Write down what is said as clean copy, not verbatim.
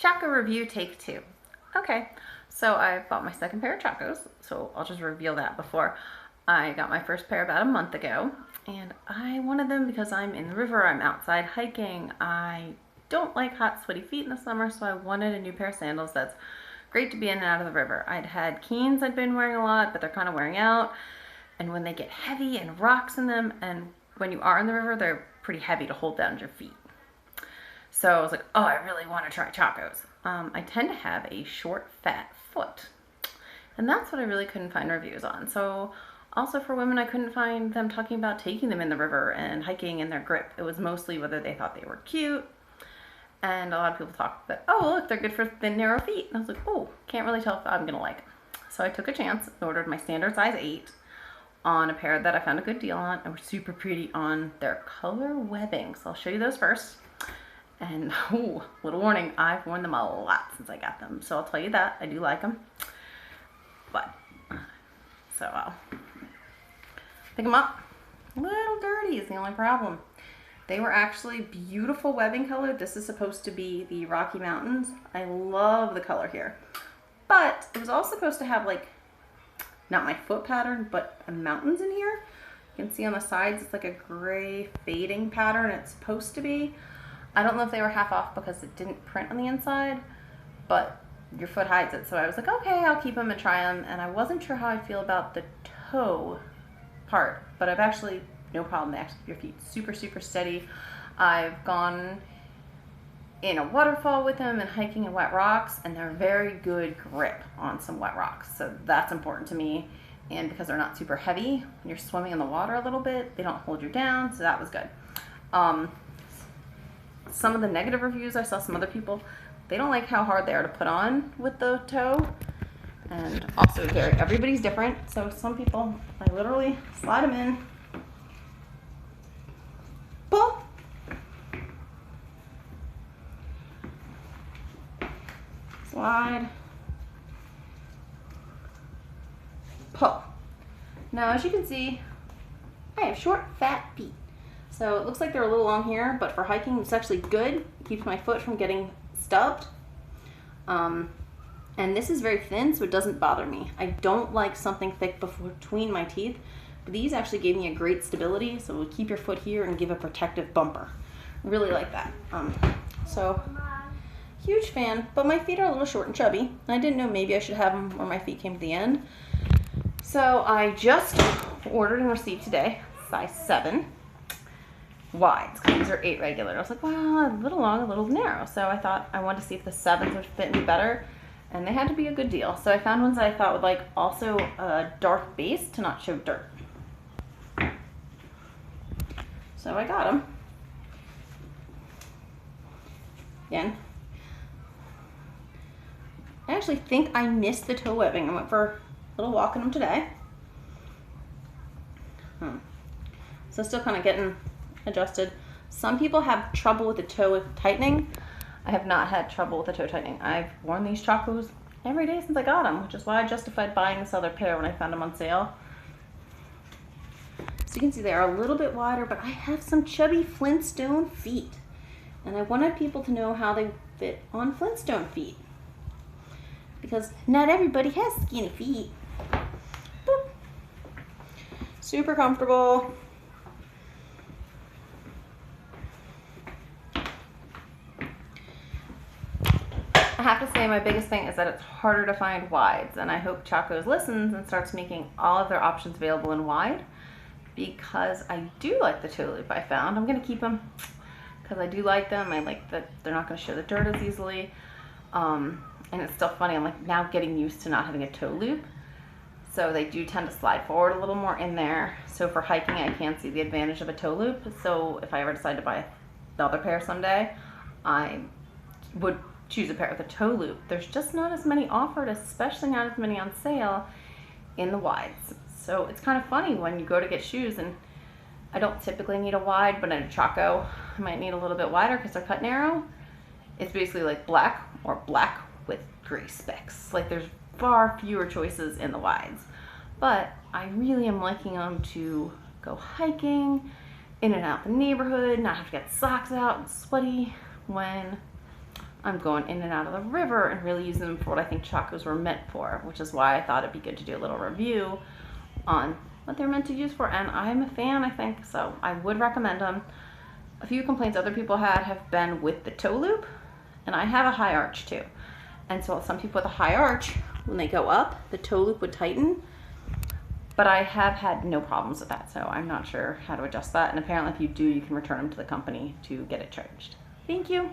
Chaco review take 2. Okay, so I bought my second pair of Chacos, so I'll just reveal that before. I got my first pair about a month ago, and I wanted them because I'm in the river, I'm outside hiking. I don't like hot, sweaty feet in the summer, so I wanted a new pair of sandals that's great to be in and out of the river. I'd had Keens I'd been wearing a lot, but they're kind of wearing out, and when they get heavy and rocks in them, and when you are in the river, they're pretty heavy to hold down your feet. So I was like, oh, I really want to try Chacos. I tend to have a short, fat foot. And that's what I really couldn't find reviews on. So also for women, I couldn't find them talking about taking them in the river and hiking in their grip. It was mostly whether they thought they were cute. And a lot of people talk that, oh, look, they're good for thin, narrow feet. And I was like, oh, can't really tell if I'm going to like it. So I took a chance and ordered my standard size 8 on a pair that I found a good deal on and were super pretty on their color webbing. So I'll show you those first. And, oh, little warning, I've worn them a lot since I got them. So I'll tell you that, I do like them. But, so I'll pick them up. A little dirty is the only problem. They were actually beautiful webbing color. This is supposed to be the Rocky Mountains. I love the color here. But it was also supposed to have like, not my foot pattern, but mountains in here. You can see on the sides, it's like a gray fading pattern it's supposed to be. I don't know if they were half off because it didn't print on the inside, but your foot hides it. So I was like, okay, I'll keep them and try them. And I wasn't sure how I feel about the toe part, but I've actually, no problem. They actually keep your feet super, super steady. I've gone in a waterfall with them and hiking in wet rocks, and they're very good grip on some wet rocks. So that's important to me. And because they're not super heavy, when you're swimming in the water a little bit, they don't hold you down. So that was good. Some of the negative reviews, I saw some other people, they don't like how hard they are to put on with the toe. And also everybody's different. So some people, I literally slide them in, pull, slide, pull. Now as you can see, I have short, fat feet. So it looks like they're a little long here, but for hiking, it's actually good. It keeps my foot from getting stubbed. And this is very thin, so it doesn't bother me. I don't like something thick between my teeth, but these actually gave me a great stability, so it will keep your foot here and give a protective bumper. Really like that. So, huge fan, but my feet are a little short and chubby. I didn't know maybe I should have them where my feet came to the end. So I just ordered and received today, size 7. Wides, because these are 8 regular. I was like, well, a little long, a little narrow. So I thought I wanted to see if the 7s would fit me better, and they had to be a good deal. So I found ones that I thought would like also a dark base to not show dirt. So I got them. Again, I actually think I missed the toe webbing. I went for a little walk in them today. So still kind of getting adjusted. Some people have trouble with the toe tightening. I have not had trouble with the toe tightening. I've worn these Chacos every day since I got them, which is why I justified buying this other pair when I found them on sale. So you can see they are a little bit wider, but I have some chubby Flintstone feet. And I wanted people to know how they fit on Flintstone feet. Because not everybody has skinny feet. Boop. Super comfortable. I have to say my biggest thing is that it's harder to find wides, and I hope Chacos listens and starts making all of their options available in wide, because I do like the toe loop I found. I'm going to keep them because I do like them. I like that they're not going to show the dirt as easily, and it's still funny, I'm like now getting used to not having a toe loop, so they do tend to slide forward a little more in there. So for hiking, I can see the advantage of a toe loop. So if I ever decide to buy another pair someday, I would choose a pair with a toe loop. There's just not as many offered, especially not as many on sale in the wides. So it's kind of funny when you go to get shoes, and I don't typically need a wide, but in a Chaco, I might need a little bit wider because they're cut narrow. It's basically like black or black with gray specks. Like there's far fewer choices in the wides, but I really am liking them to go hiking, in and out the neighborhood, not have to get socks out and sweaty when I'm going in and out of the river and really using them for what I think Chacos were meant for, which is why I thought it'd be good to do a little review on what they're meant to use for. And I'm a fan, I think, so I would recommend them. A few complaints other people had have been with the toe loop, and I have a high arch too. And so some people with a high arch, when they go up, the toe loop would tighten, but I have had no problems with that, so I'm not sure how to adjust that. And apparently if you do, you can return them to the company to get it charged. Thank you.